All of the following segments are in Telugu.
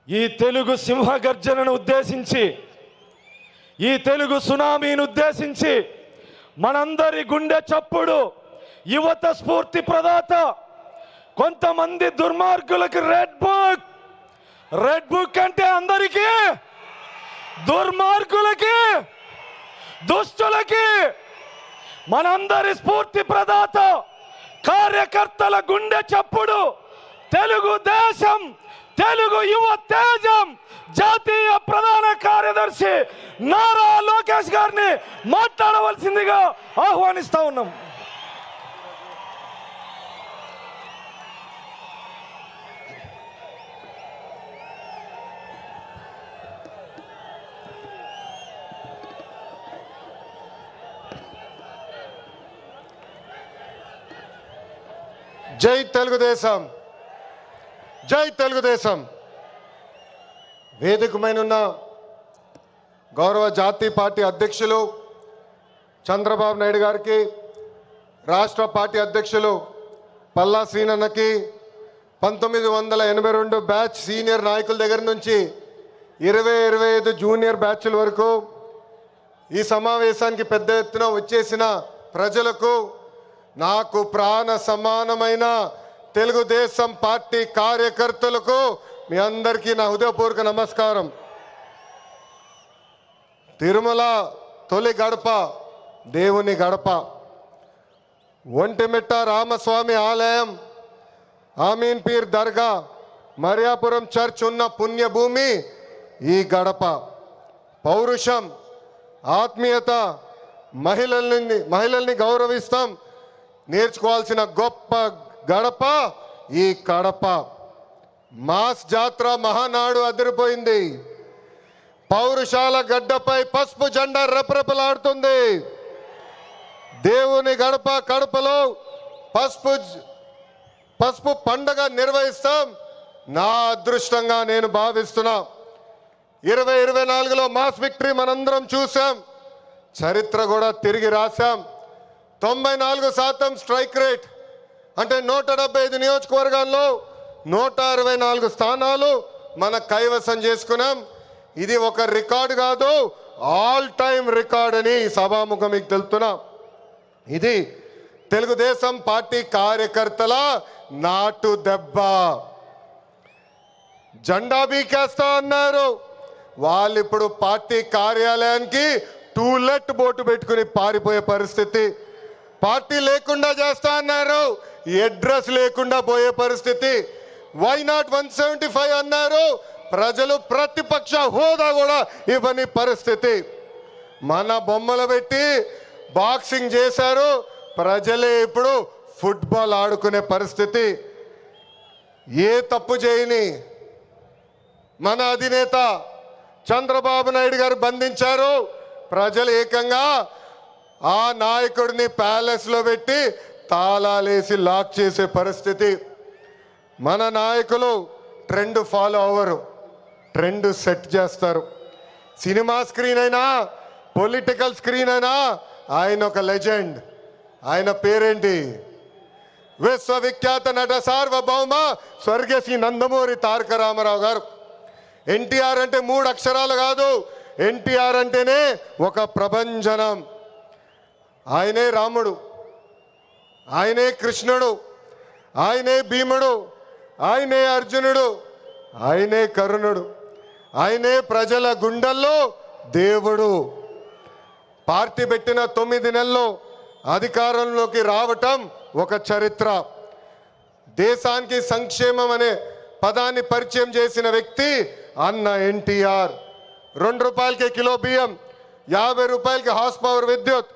ఈ తెలుగు సింహగర్జనను ఉద్దేశించి, ఈ తెలుగు సునామీని ఉద్దేశించి మనందరి గుండె చప్పుడు, యువత స్ఫూర్తి ప్రదాత, కొంతమంది దుర్మార్గులకి రెడ్ బుక్ అంటే అందరికీ, దుర్మార్గులకి, దుష్టులకి మనందరి స్ఫూర్తి ప్రదాత, కార్యకర్తల గుండె చప్పుడు, తెలుగుదేశం, తెలుగు యువ తేజం జాతీయ ప్రధాన కార్యదర్శి నారా లోకేష్ గారిని మాట్లాడవలసిందిగా ఆహ్వానిస్తా ఉన్నాం. జై తెలుగుదేశం, జై తెలుగుదేశం. వేదికమైనున్న గౌరవ జాతీయ పార్టీ అధ్యక్షులు చంద్రబాబు నాయుడు గారికి, రాష్ట్ర పార్టీ అధ్యక్షులు పల్లా శ్రీనన్నకి, 1982 బ్యాచ్ సీనియర్ నాయకుల దగ్గర నుంచి 20-25 జూనియర్ బ్యాచ్ల వరకు ఈ సమావేశానికి పెద్ద ఎత్తున వచ్చేసిన ప్రజలకు, నాకు ప్రాణ సమానమైన తెలుగుదేశం పార్టీ కార్యకర్తలకు మీ అందరికీ నా హృదయపూర్వక నమస్కారం. తిరుమల తొలి గడప దేవుని గడప, ఒంటిమిట్ట రామస్వామి ఆలయం, ఆమీన్ పీర్ దర్గా, మరియాపురం చర్చ్ ఉన్న పుణ్యభూమి ఈ గడప. పౌరుషం, ఆత్మీయత, మహిళల్ని గౌరవిస్తాం నేర్చుకోవాల్సిన గొప్ప గడప ఈ కడప. మాస్ జాత్ర మహానాడు అదిరిపోయింది. పౌరుషాల గడ్డపై పసుపు జెండా రెపరెపలాడుతుంది. దేవుని గడప కడపలో పసుపు పండగ నిర్వహిస్తాం. నా అదృష్టంగా నేను భావిస్తున్నా. 2024లో మాస్ విక్టరీ మనందరం చూసాం, చరిత్ర కూడా తిరిగి రాశాం. 94% స్ట్రైక్ రేట్ అంటే 175 నియోజకవర్గాల్లో 164 స్థానాలు మన కైవసం చేసుకున్నాం. ఇది ఒక రికార్డు కాదు, ఆల్ టైమ్ రికార్డ్ అని సభాముఖం మీకు తెలుపుతున్నా. ఇది తెలుగుదేశం పార్టీ కార్యకర్తల నాటు దెబ్బ. జెండా బీకేస్తా అన్నారు వాళ్ళు, ఇప్పుడు పార్టీ కార్యాలయానికి టూలెట్ బోటు పెట్టుకుని పారిపోయే పరిస్థితి. పార్టీ లేకుండా చేస్తా అన్నారు, అడ్రస్ లేకుండా పోయే పరిస్థితి. వై నాట్ 175 అన్నారు, ప్రజలు ప్రతిపక్ష హోదా కూడా ఇవ్వని పరిస్థితి. మన బొమ్మలు పెట్టి బాక్సింగ్ చేశారు, ప్రజలే ఇప్పుడు ఫుట్బాల్ ఆడుకునే పరిస్థితి. ఏ తప్పు చేయని మన అధినేత చంద్రబాబు నాయుడు గారు బంధించారు. ప్రజలు ఏకంగా ఆ నాయకుడిని ప్యాలెస్లో పెట్టి తాళాలేసి లాక్ చేసే పరిస్థితి. మన నాయకులు ట్రెండ్ ఫాలో అవ్వరు, ట్రెండ్ సెట్ చేస్తారు. సినిమా స్క్రీన్ అయినా, పొలిటికల్ స్క్రీన్ అయినా ఆయన ఒక లెజెండ్. ఆయన పేరేంటి? విశ్వవిఖ్యాత నట సార్వభౌమ స్వర్గశ్రీ నందమూరి తారక రామారావు గారు. ఎన్టీఆర్ అంటే 3 అక్షరాలు కాదు, ఎన్టీఆర్ అంటేనే ఒక ప్రభంజనం. ఆయనే రాముడు, ఆయనే కృష్ణుడు, ఆయనే భీముడు, ఆయనే అర్జునుడు, ఆయనే కరుణుడు, ఆయనే ప్రజల గుండెల్లో దేవుడు. పార్టీ పెట్టిన 9 నెలల్లో అధికారంలోకి రావటం ఒక చరిత్ర. దేశానికి సంక్షేమం అనే పదాన్ని పరిచయం చేసిన వ్యక్తి అన్న ఎన్టీఆర్. 2 రూపాయలకి కిలో బియ్యం, 50 రూపాయలకి హార్స్ పవర్ విద్యుత్,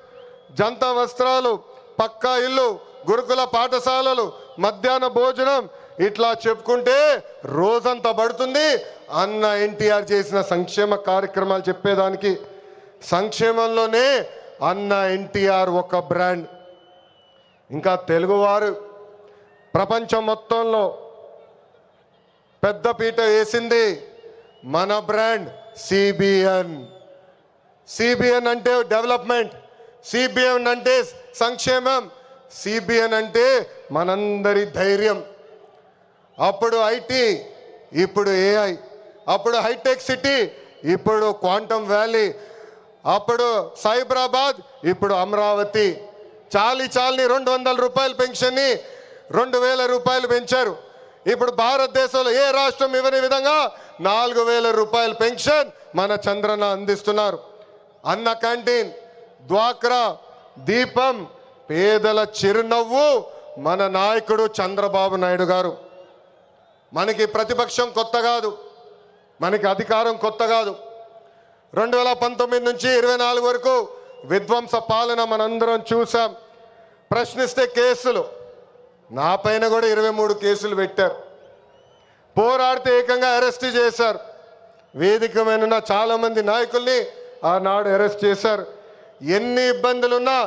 జంతా వస్త్రాలు, పక్కా ఇల్లు, గురుకుల పాఠశాలలు, మధ్యాహ్న భోజనం, ఇట్లా చెప్పుకుంటే రోజంతా పడుతుంది అన్న ఎన్టీఆర్ చేసిన సంక్షేమ కార్యక్రమాలు చెప్పేదానికి. సంక్షేమంలోనే అన్న ఎన్టీఆర్ ఒక బ్రాండ్. ఇంకా తెలుగువారు ప్రపంచం మొత్తంలో పెద్దపీట వేసింది మన బ్రాండ్ సిబిఎన్. సిబిఎన్ అంటే డెవలప్మెంట్, సిబిఎన్ అంటే సంక్షేమం, సిబిఎన్ అంటే మనందరి ధైర్యం. అప్పుడు ఐటీ, ఇప్పుడు ఏఐ, అప్పుడు హైటెక్ సిటీ, ఇప్పుడు క్వాంటమ్ వ్యాలీ, అప్పుడు సైబరాబాద్, ఇప్పుడు అమరావతి. చాలని 200 రూపాయల పెన్షన్ని 2000 రూపాయలు పెంచారు. ఇప్పుడు భారతదేశంలో ఏ రాష్ట్రం ఇవ్వని విధంగా 4000 రూపాయల పెన్షన్ మన చంద్రన్న అందిస్తున్నారు. అన్న క్యాంటీన్, డ్వాక్రా, దీపం, పేదల చిరునవ్వు మన నాయకుడు చంద్రబాబు నాయుడు గారు. మనకి ప్రతిపక్షం కొత్త కాదు, మనకి అధికారం కొత్త కాదు. 2019 నుంచి 24 వరకు విధ్వంస పాలన మనందరం చూసాం. ప్రశ్నిస్తే కేసులు, నా పైన కూడా 23 కేసులు పెట్టారు. పోరాడితే ఏకంగా అరెస్ట్ చేశారు. వేదిక మీద చాలా మంది నాయకుల్ని ఆనాడు అరెస్ట్ చేశారు. ఎన్ని ఇబ్బందులున్నా,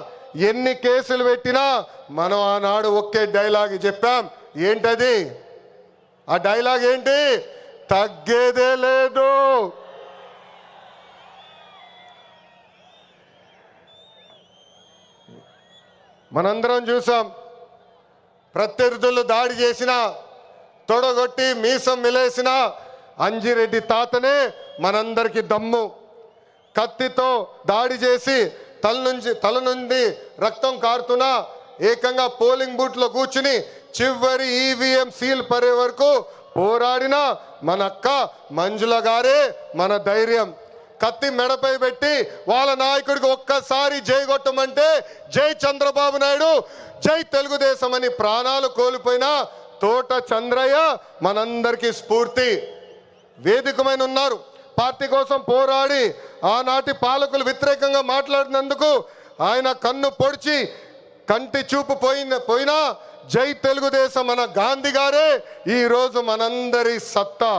ఎన్ని కేసులు పెట్టినా మనం ఆనాడు ఒకే డైలాగ్ చెప్పాం. ఏంటది? ఆ డైలాగ్ ఏంటి? తగ్గేదే లేదు. మనందరం చూసాం. ప్రత్యర్థులు దాడి చేసినా, తొడగొట్టి మీసం మిలేసిన అంజిరెడ్డి తాతనే మనందరికీ దమ్ము. కత్తితో దాడి చేసి తల నుండి రక్తం కారుతున్నా ఏకంగా పోలింగ్ బూత్లో కూర్చుని చివరి ఈవీఎం సీల్ పడే వరకు పోరాడిన మన అక్క మంజుల గారే మన ధైర్యం. కత్తి మెడపై పెట్టి వాళ్ళ నాయకుడికి ఒక్కసారి జై కొట్టమంటే జై చంద్రబాబు నాయుడు, జై తెలుగుదేశం అని ప్రాణాలు కోల్పోయిన తోట చంద్రయ్య మనందరికీ స్ఫూర్తి. వేదికమైన ఉన్నారు. పార్టీ కోసం పోరాడి ఆనాటి పాలకులు వ్యతిరేకంగా మాట్లాడినందుకు ఆయన కన్ను పొడిచి కంటి చూపు పోయినా జై తెలుగుదేశం మన గాంధీ గారే ఈరోజు మనందరి సత్తా.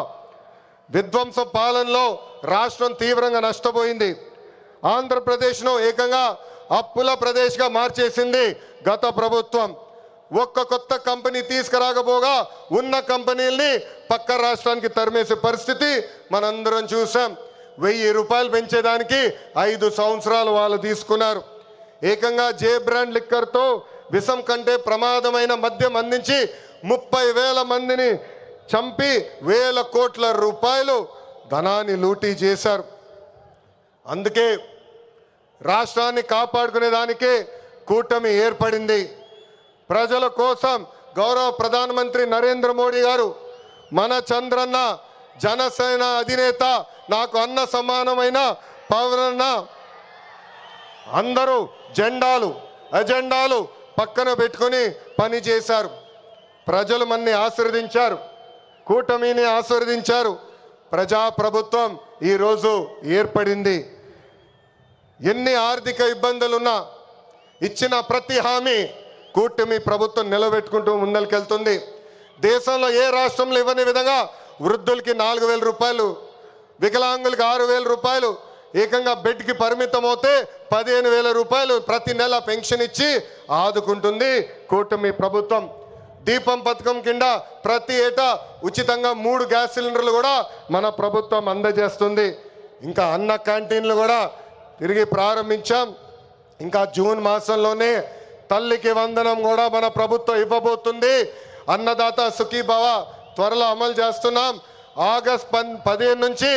విధ్వంస పాలనలో రాష్ట్రం తీవ్రంగా నష్టపోయింది. ఆంధ్రప్రదేశ్ను ఏకంగా అప్పుల ప్రదేశ్గా మార్చేసింది గత ప్రభుత్వం. ఒక్క కొత్త కంపెనీ తీసుకురాకపోగా ఉన్న కంపెనీల్ని పక్క రాష్ట్రానికి తరిమేసే పరిస్థితి మనందరం చూసాం. 1000 రూపాయలు పెంచేదానికి 5 సంవత్సరాలు వాళ్ళు తీసుకున్నారు. ఏకంగా జే బ్రాండ్ లిక్కర్తో విషం కంటే ప్రమాదమైన మద్యం అందించి 30,000 మందిని చంపి 1,000 కోట్ల రూపాయలు ధనాన్ని లూటీ చేశారు. అందుకే రాష్ట్రాన్ని కాపాడుకునేదానికే కూటమి ఏర్పడింది. ప్రజల కోసం గౌరవ ప్రధానమంత్రి నరేంద్ర మోడీ గారు మన చంద్రన్న జనసేన అధినేత, నాకు అన్న సమానమైన పవనన్న, అందరూ ఎజెండాలు పక్కన పెట్టుకొని పని చేశారు. ప్రజలు మన్ని ఆశీర్వదించారు, కూటమిని ఆశీర్వదించారు. ప్రజాప్రభుత్వం ఈరోజు ఏర్పడింది. ఎన్ని ఆర్థిక ఇబ్బందులున్నా ఇచ్చిన ప్రతి హామీ కూటమి ప్రభుత్వం నిలబెట్టుకుంటూ ముందరికెళ్తుంది. దేశంలో ఏ రాష్ట్రంలో ఇవ్వని విధంగా వృద్ధులకి 4,000 రూపాయలు, వికలాంగులకి 6,000 రూపాయలు, ఏకంగా బెడ్కి పరిమితం అవుతే 15,000 రూపాయలు ప్రతి నెల పెన్షన్ ఇచ్చి ఆదుకుంటుంది కూటమి ప్రభుత్వం. దీపం పథకం కింద ప్రతి ఏటా ఉచితంగా 3 గ్యాస్ సిలిండర్లు కూడా మన ప్రభుత్వం అందజేస్తుంది. ఇంకా అన్న క్యాంటీన్లు కూడా తిరిగి ప్రారంభించాం. ఇంకా జూన్ మాసంలోనే తల్లికి వందనం కూడా మన ప్రభుత్వం ఇవ్వబోతుంది. అన్నదాత సుఖీభవ త్వరలో అమలు చేస్తున్నాం. ఆగస్ట్ 15 నుంచి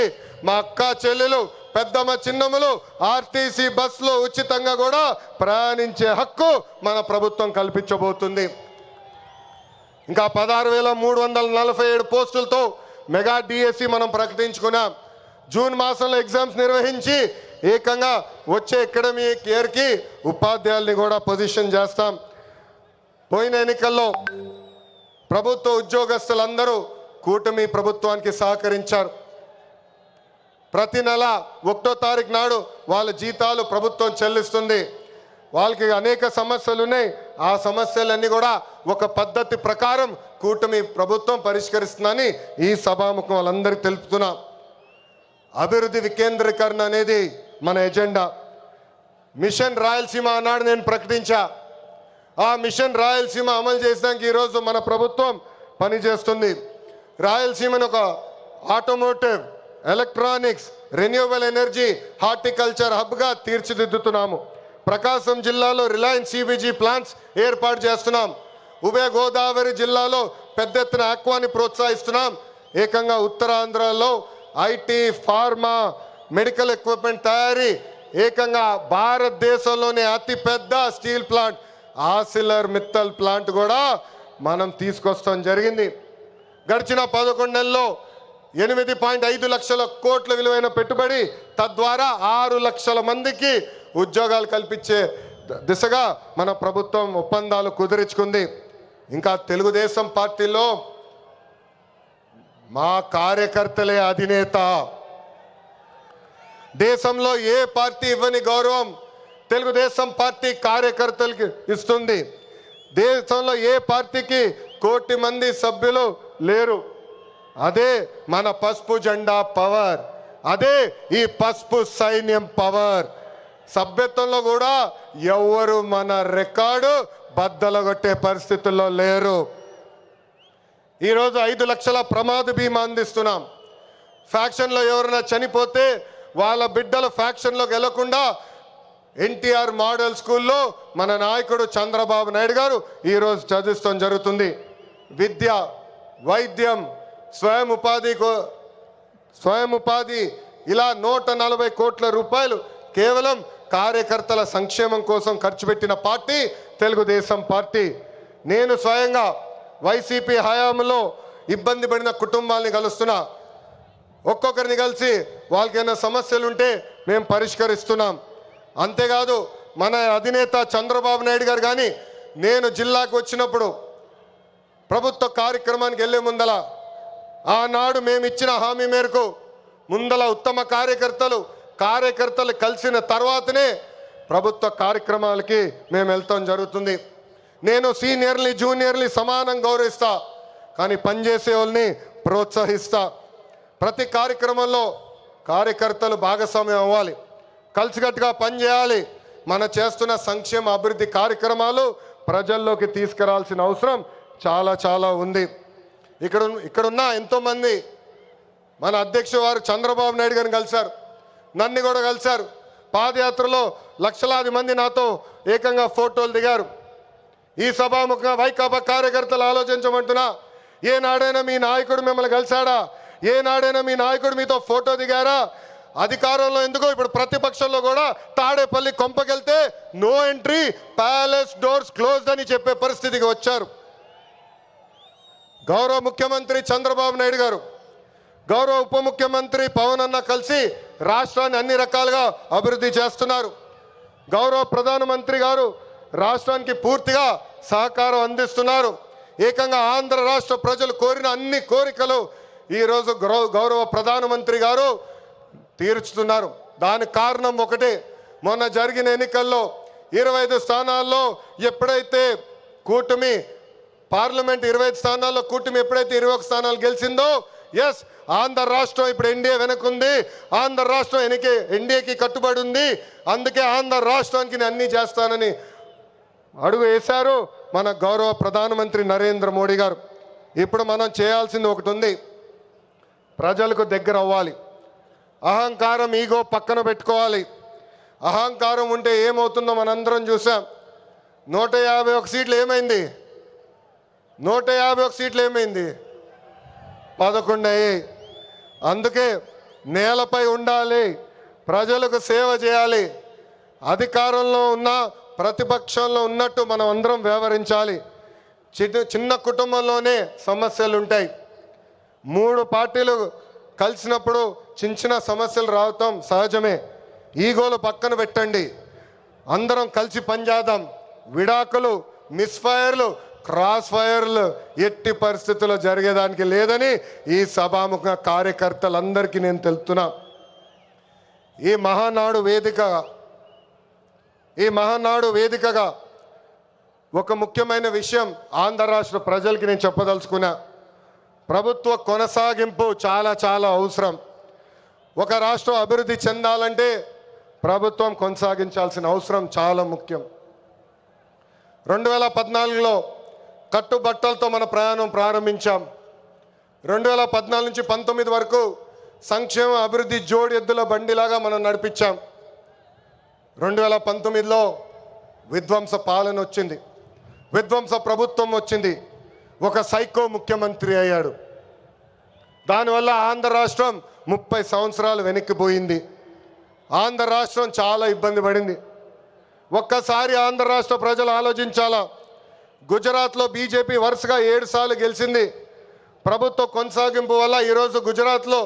మా అక్క చెల్లెలు, పెద్దమ్మ, చిన్నమ్మలు ఆర్టీసీ బస్సులో ఉచితంగా కూడా ప్రయాణించే హక్కు మన ప్రభుత్వం కల్పించబోతుంది. ఇంకా 16,347 పోస్టులతో మెగా డిఎస్సి మనం ప్రకటించుకున్నాం. జూన్ మాసంలో ఎగ్జామ్స్ నిర్వహించి ఏకంగా వచ్చే అకాడమిక్ ఇయర్కి ఉపాధ్యాయుల్ని కూడా పొజిషన్ చేస్తాం. పోయిన ఎన్నికల్లో ప్రభుత్వ ఉద్యోగస్తులందరూ కూటమి ప్రభుత్వానికి సహకరించారు. ప్రతి నెల 1వ తారీఖు నాడు వాళ్ళ జీతాలు ప్రభుత్వం చెల్లిస్తుంది. వాళ్ళకి అనేక సమస్యలు ఉన్నాయి. ఆ సమస్యలన్నీ కూడా ఒక పద్ధతి ప్రకారం కూటమి ప్రభుత్వం పరిష్కరిస్తుందని ఈ సభాముఖం వాళ్ళందరికీ తెలుపుతున్నాం. అభివృద్ధి వికేంద్రీకరణ అనేది మన ఎజెండా. మిషన్ రాయలసీమ అన్నాడు నేను ప్రకటించా. ఆ మిషన్ రాయలసీమ అమలు చేసడానికి ఈరోజు మన ప్రభుత్వం పనిచేస్తుంది. రాయలసీమను ఒక automotive, electronics, renewable energy, horticulture హబ్గా తీర్చిదిద్దుతున్నాము. ప్రకాశం జిల్లాలో రిలయన్స్ సిబిజీ ప్లాంట్స్ ఏర్పాటు చేస్తున్నాం. ఉభయ గోదావరి జిల్లాలో పెద్ద ఎత్తున ఆక్వాని ప్రోత్సహిస్తున్నాం. ఏకంగా ఉత్తరాంధ్రలో ఐటీ, ఫార్మా, మెడికల్ ఎక్విప్మెంట్ తయారీ, ఏకంగా భారతదేశంలోనే అతిపెద్ద స్టీల్ ప్లాంట్ ఆసిలర్ మిత్తల్ ప్లాంట్ కూడా మనం తీసుకొస్తాం జరిగింది. గడిచిన 11 నెలల్లో 8.5 లక్షల కోట్ల విలువైన పెట్టుబడి, తద్వారా 6 లక్షల మందికి ఉద్యోగాలు కల్పించే దిశగా మన ప్రభుత్వం ఒప్పందాలు కుదిరించుకుంది. ఇంకా తెలుగుదేశం పార్టీలో మా కార్యకర్తలే అధినేత. దేశంలో ఏ పార్టీ ఇవ్వని గౌరవం తెలుగుదేశం పార్టీ కార్యకర్తలకి ఇస్తుంది. దేశంలో ఏ పార్టీకి 1 కోటి మంది సభ్యులు లేరు. అదే మన పసుపు జెండా పవర్, అదే ఈ పసుపు సైన్యం పవర్. సభ్యత్వంలో కూడా ఎవరు మన రికార్డు బద్దలగొట్టే పరిస్థితుల్లో లేరు. ఈరోజు 5 లక్షల ప్రమాద బీమా అందిస్తున్నాం. ఫ్యాక్షన్లో ఎవరైనా చనిపోతే వాళ్ళ బిడ్డలు ఫ్యాక్షన్లోకి వెళ్లకుండా ఎన్టీఆర్ మోడల్ స్కూల్లో మన నాయకుడు చంద్రబాబు నాయుడు గారు ఈరోజు చదివిస్తాం జరుగుతుంది. విద్య, వైద్యం, స్వయం ఉపాధి ఇలా 140 కోట్ల రూపాయలు కేవలం కార్యకర్తల సంక్షేమం కోసం ఖర్చు పెట్టిన పార్టీ తెలుగుదేశం పార్టీ. నేను స్వయంగా వైసీపీ హయాంలో ఇబ్బంది పడిన కుటుంబాలని కలుస్తున్నా. ఒక్కొక్కరిని కలిసి వాళ్ళకి ఏమైనా సమస్యలు ఉంటే మేము పరిష్కరిస్తున్నాం. అంతేకాదు మన అధినేత చంద్రబాబు నాయుడు గారు కానీ నేను జిల్లాకు వచ్చినప్పుడు ప్రభుత్వ కార్యక్రమానికి వెళ్ళే ముందల ఆనాడు మేము ఇచ్చిన హామీ మేరకు ముందల ఉత్తమ కార్యకర్తలు కలిసిన తర్వాతనే ప్రభుత్వ కార్యక్రమాలకి మేము వెళ్తాం జరుగుతుంది. నేను సీనియర్ని జూనియర్ని సమానం గౌరవిస్తా, కానీ పనిచేసే వాళ్ళని ప్రోత్సహిస్తా. ప్రతి కార్యక్రమంలో కార్యకర్తలు భాగస్వామ్యం అవ్వాలి, కలిసికట్టుగా పనిచేయాలి. మన చేస్తున్న సంక్షేమ అభివృద్ధి కార్యక్రమాలు ప్రజల్లోకి తీసుకురావాల్సిన అవసరం చాలా చాలా ఉంది. ఇక్కడున్న ఎంతోమంది మన అధ్యక్షుడు వారు చంద్రబాబు నాయుడు గారిని కలిశారు, నన్ను కూడా కలిశారు. పాదయాత్రలో లక్షలాది మంది నాతో ఏకంగా ఫోటోలు దిగారు. ఈ సభాముఖంగా వైకాపా కార్యకర్తలు ఆలోచించమంటున్నా, ఏనాడైనా మీ నాయకుడు మిమ్మల్ని కలిశాడా? ఏనాడైనా మీ నాయకుడు మీతో ఫోటో దిగారా? అధికారంలో ఎందుకో ఇప్పుడు ప్రతిపక్షంలో కూడా తాడేపల్లి కొంపకెళ్తే no entry, palace doors closed అని చెప్పే పరిస్థితికి వచ్చారు. గౌరవ ముఖ్యమంత్రి చంద్రబాబు నాయుడు గారు, గౌరవ ఉప ముఖ్యమంత్రి పవన్ అన్న కలిసి రాష్ట్రాన్ని అన్ని రకాలుగా అభివృద్ధి చేస్తున్నారు. గౌరవ ప్రధానమంత్రి గారు రాష్ట్రానికి పూర్తిగా సహకారం అందిస్తున్నారు. ఏకంగా ఆంధ్ర రాష్ట్ర ప్రజలు కోరిన అన్ని కోరికలు ఈరోజు గౌరవ ప్రధానమంత్రి గారు తీర్చుతున్నారు. దానికి కారణం ఒకటే, మొన్న జరిగిన ఎన్నికల్లో 25 స్థానాల్లో ఎప్పుడైతే కూటమి పార్లమెంట్ 25 స్థానాల్లో కూటమి ఎప్పుడైతే 21 స్థానాలు గెలిచిందో, ఎస్ ఆంధ్ర రాష్ట్రం ఇప్పుడు ఎన్డీఏ వెనకుంది, ఆంధ్ర రాష్ట్రం ఎన్డీఏకి కట్టుబడి ఉంది. అందుకే ఆంధ్ర రాష్ట్రానికి నేను అన్నీ చేస్తానని అడుగు వేశారు మన గౌరవ ప్రధానమంత్రి నరేంద్ర మోడీ గారు. ఇప్పుడు మనం చేయాల్సింది ఒకటి ఉంది, ప్రజలకు దగ్గర అవ్వాలి. అహంకారం, ఈగో పక్కన పెట్టుకోవాలి. అహంకారం ఉంటే ఏమవుతుందో మనందరం చూసాం. 151 సీట్లు ఏమైంది? 151 సీట్లు ఏమైంది? 11 అయ్యాయి. అందుకే నేలపై ఉండాలి, ప్రజలకు సేవ చేయాలి. అధికారంలో ఉన్న ప్రతిపక్షంలో ఉన్నట్టు మనం అందరం వ్యవహరించాలి. చిన్న కుటుంబంలోనే సమస్యలు ఉంటాయి. 3 పార్టీలు కలిసినప్పుడు చిన్న సమస్యలు రావటం సహజమే. ఈగోలు పక్కన పెట్టండి, అందరం కలిసి పనిచేద్దాం. విడాకులు, మిస్ఫైర్లు, క్రాస్ ఫైర్లు ఎట్టి పరిస్థితుల్లో జరిగేదానికి లేదని ఈ సభాముఖ కార్యకర్తలందరికీ నేను తెలుపుతున్నా. ఈ మహానాడు వేదికగా ఒక ముఖ్యమైన విషయం ఆంధ్ర రాష్ట్ర ప్రజలకి నేను చెప్పదలుచుకున్నా. ప్రభుత్వ కొనసాగింపు చాలా చాలా అవసరం. ఒక రాష్ట్రం అభివృద్ధి చెందాలంటే ప్రభుత్వం కొనసాగించాల్సిన అవసరం చాలా ముఖ్యం. 2014లో కట్టుబట్టలతో మన ప్రయాణం ప్రారంభించాం. 2014 నుంచి 19 వరకు సంక్షేమ అభివృద్ధి జోడి ఎద్దుల బండిలాగా మనం నడిపించాం. 2019లో విధ్వంస పాలన వచ్చింది, విధ్వంస ప్రభుత్వం వచ్చింది, ఒక సైకో ముఖ్యమంత్రి అయ్యాడు. దానివల్ల ఆంధ్ర రాష్ట్రం 30 సంవత్సరాలు వెనక్కిపోయింది. ఆంధ్ర రాష్ట్రం చాలా ఇబ్బంది పడింది. ఒక్కసారి ఆంధ్ర రాష్ట్ర ప్రజలు ఆలోచించాలా. గుజరాత్లో బీజేపీ వరుసగా 7 సార్లు గెలిచింది. ప్రభుత్వ కొనసాగింపు వల్ల ఈరోజు గుజరాత్లో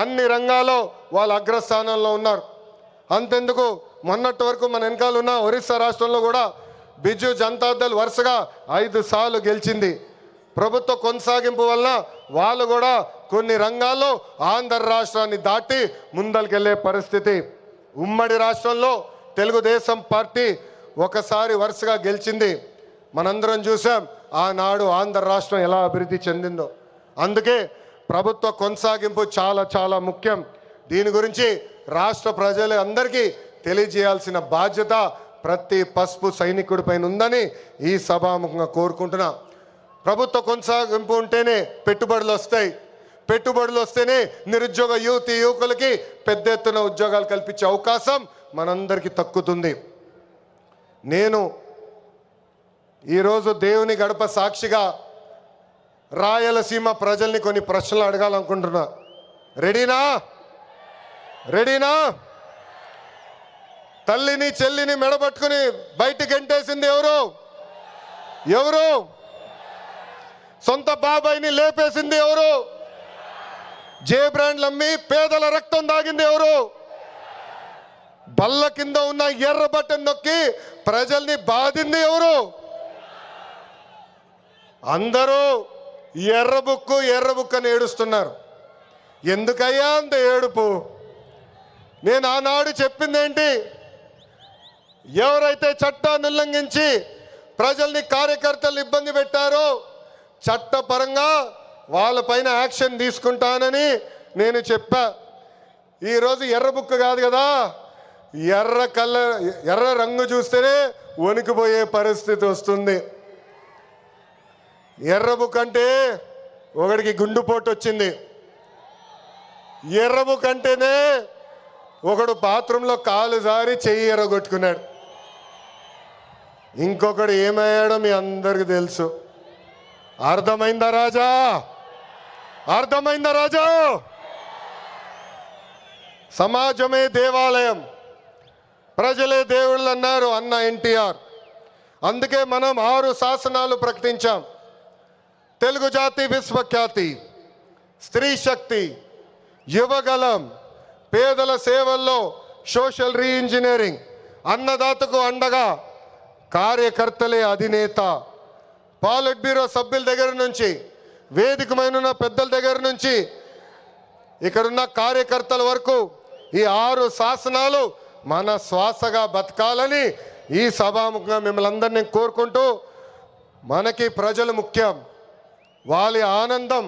అన్ని రంగాల్లో వాళ్ళు అగ్రస్థానంలో ఉన్నారు. అంతెందుకు, మొన్నటి వరకు మన వెనకాల ఉన్న ఒరిస్సా రాష్ట్రంలో కూడా బిజు జనతాదళ్ వరుసగా 5 సార్లు గెలిచింది. ప్రభుత్వ కొనసాగింపు వలన వాళ్ళు కూడా కొన్ని రంగాల్లో ఆంధ్ర రాష్ట్రాన్ని దాటి ముందరికెళ్ళే పరిస్థితి. ఉమ్మడి రాష్ట్రంలో తెలుగుదేశం పార్టీ ఒకసారి వరుసగా గెలిచింది. మనందరం చూసాం ఆనాడు ఆంధ్ర రాష్ట్రం ఎలా అభివృద్ధి చెందిందో. అందుకే ప్రభుత్వ కొనసాగింపు చాలా చాలా ముఖ్యం. దీని గురించి రాష్ట్ర ప్రజలందరికీ తెలియజేయాల్సిన బాధ్యత ప్రతి పసుపు సైనికుడి పైన ఉందని ఈ సభాముఖంగా కోరుకుంటున్నా. ప్రభుత్వ కొనసాగింపు ఉంటేనే పెట్టుబడులు వస్తాయి. పెట్టుబడులు వస్తేనే నిరుద్యోగ యువకులకి పెద్ద ఎత్తున ఉద్యోగాలు కల్పించే అవకాశం మనందరికీ దక్కుతుంది. నేను ఈరోజు దేవుని గడప సాక్షిగా రాయలసీమ ప్రజల్ని కొన్ని ప్రశ్నలు అడగాలనుకుంటున్నా. రెడీనా? రెడీనా? తల్లిని చెల్లిని మెడబట్టుకుని బయటికి ఎంటేసింది ఎవరు? ఎవరు? సొంత బాబాయిని లేపేసింది ఎవరు? జే బ్రాండ్లు అమ్మి పేదల రక్తం దాగింది ఎవరు? బల్ల కింద ఉన్న ఎర్ర బటన్ నొక్కి ప్రజల్ని బాధింది ఎవరు? అందరూ ఎర్ర బుక్కు అని ఏడుస్తున్నారు. ఎందుకయ్యా అంత ఏడుపు? నేను ఆనాడు చెప్పింది ఏంటి? ఎవరైతే చట్టాన్ని ఉల్లంఘించి ప్రజల్ని కార్యకర్తలు ఇబ్బంది పెట్టారో చట్టపరంగా వాళ్ళపైన యాక్షన్ తీసుకుంటానని నేను చెప్పా. ఈరోజు ఎర్ర బుక్క కాదు కదా, ఎర్ర రంగు చూస్తేనే వణికిపోయే పరిస్థితి వస్తుంది. ఎర్ర బుక్ అంటే ఒకడికి గుండుపోటు వచ్చింది. ఎర్ర బుక్ అంటేనే ఒకడు బాత్రూంలో కాలు జారి చెయ్యి ఎర్రగొట్టుకున్నాడు. ఇంకొకడు ఏమయ్యాడో మీ అందరికి తెలుసు. అర్థమైందా రాజా? అర్థమైందా రాజా? సమాజమే దేవాలయం, ప్రజలే దేవుళ్ళు అన్నారు అన్న ఎన్టీఆర్. అందుకే మనం 6 శాసనాలు ప్రకటించాం. తెలుగు జాతి విశ్వఖ్యాతి, స్త్రీ శక్తి, యువగలం, పేదల సేవల్లో సోషల్ రీఇంజనీరింగ్, అన్నదాతకు అండగా కార్యకర్తలే అధినేత. పాలిట్ బ్యూరో సభ్యుల దగ్గర నుంచి, వేదికమైన పెద్దల దగ్గర నుంచి, ఇక్కడున్న కార్యకర్తల వరకు ఈ 6 శాసనాలు మన శ్వాసగా బతకాలని ఈ సభాముఖంగా మిమ్మల్ని అందరినీ కోరుకుంటూ, మనకి ప్రజలు ముఖ్యం, వాళ్ళ ఆనందం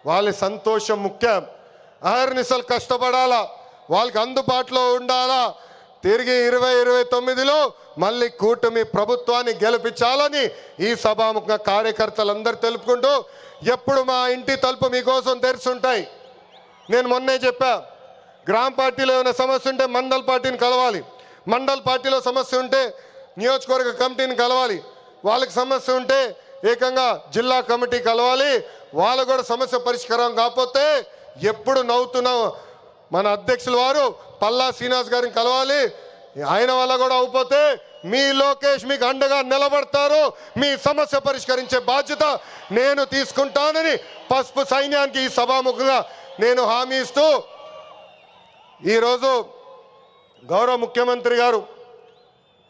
వాళ్ళ సంతోషం ముఖ్యం. అహర్నిశలు కష్టపడాలా, వాళ్ళకి అందుబాటులో ఉండాలా. తిరిగి 2029లో మళ్ళీ కూటమి ప్రభుత్వాన్ని గెలిపించాలని ఈ సభాముఖంగా కార్యకర్తలందరూ తెలుపుకుంటూ, ఎప్పుడు మా ఇంటి తలుపు మీకోసం తెరిచుంటాయి. నేను మొన్నే చెప్పా, గ్రామ పార్టీలో ఏమైనా సమస్య ఉంటే మండల పార్టీని కలవాలి, మండల పార్టీలో సమస్య ఉంటే నియోజకవర్గ కమిటీని కలవాలి, వాళ్ళకి సమస్య ఉంటే ఏకంగా జిల్లా కమిటీ కలవాలి. వాళ్ళు కూడా సమస్య పరిష్కారం కాకపోతే ఎప్పుడు నవ్వుతున్న మన అధ్యక్షుల వారు పల్లా శ్రీనివాస్ గారిని కలవాలి. ఆయన వల్ల కూడా అయిపోతే మీ లోకేష్ మీకు అండగా నిలబడతారు. మీ సమస్య పరిష్కరించే బాధ్యత నేను తీసుకుంటానని పసుపు సైన్యానికి ఈ సభాముఖంగా నేను హామీ ఇస్తూ, ఈరోజు గౌరవ ముఖ్యమంత్రి గారు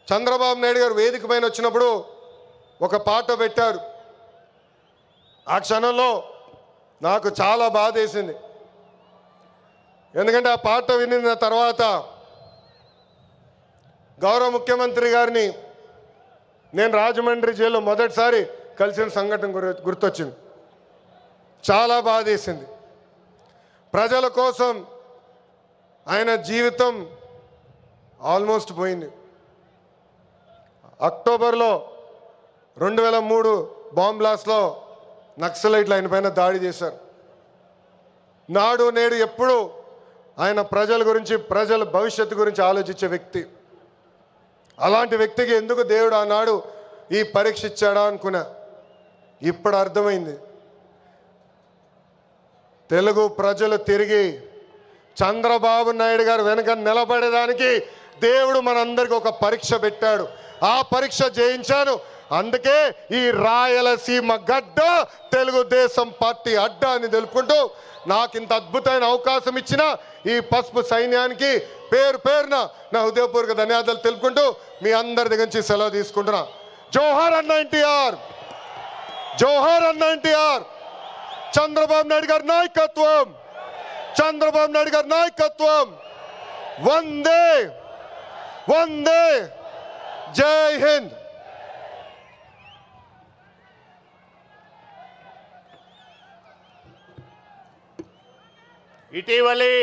చంద్రబాబు నాయుడు గారు వేదిక పైన వచ్చినప్పుడు ఒక పాట పెట్టారు. ఆ క్షణంలో నాకు చాలా బాధ వేసింది. ఎందుకంటే ఆ పాట వినిన తర్వాత గౌరవ ముఖ్యమంత్రి గారిని నేను రాజమండ్రి జైల్లో మొదటిసారి కలిసిన సంఘటన గుర్తొచ్చింది. చాలా బాధ వేసింది. ప్రజల కోసం ఆయన జీవితం ఆల్మోస్ట్ పోయింది. అక్టోబర్లో 2003 బాంబ్ బ్లాస్ట్లో నక్సలైట్లు ఆయన పైన దాడి చేశారు. నాడు నేడు ఎప్పుడు ఆయన ప్రజల గురించి, ప్రజల భవిష్యత్తు గురించి ఆలోచించే వ్యక్తి. అలాంటి వ్యక్తికి ఎందుకు దేవుడు ఆనాడు ఈ పరీక్ష ఇచ్చాడా అనుకున్నా. ఇప్పుడు అర్థమైంది. తెలుగు ప్రజలు తిరిగి చంద్రబాబు నాయుడు గారు వెనక నిలబడేదానికి దేవుడు మనందరికి ఒక పరీక్ష పెట్టాడు. ఆ పరీక్ష జయించాను. అందుకే ఈ రాయలసీమ గడ్డ తెలుగుదేశం పార్టీ అడ్డ అని తెలుపుకుంటూ నాకు ఇంత అద్భుతమైన అవకాశం ఇచ్చిన ఈ పసుపు సైన్యానికి పేరు పేరున నా హృదయపూర్వక ధన్యవాదాలు తెలుపుకుంటూ మీ అందరి దగ్గర నుంచి సెలవు తీసుకుంటున్నా. జోహార్ అన్న ఎన్టీఆర్, జోహార్ అన్న ఎన్టీఆర్. చంద్రబాబు నాయుడు గారి నాయకత్వం, చంద్రబాబు నాయుడు గారి నాయకత్వం. వందే వందే, జై హింద్. ఇటీవలి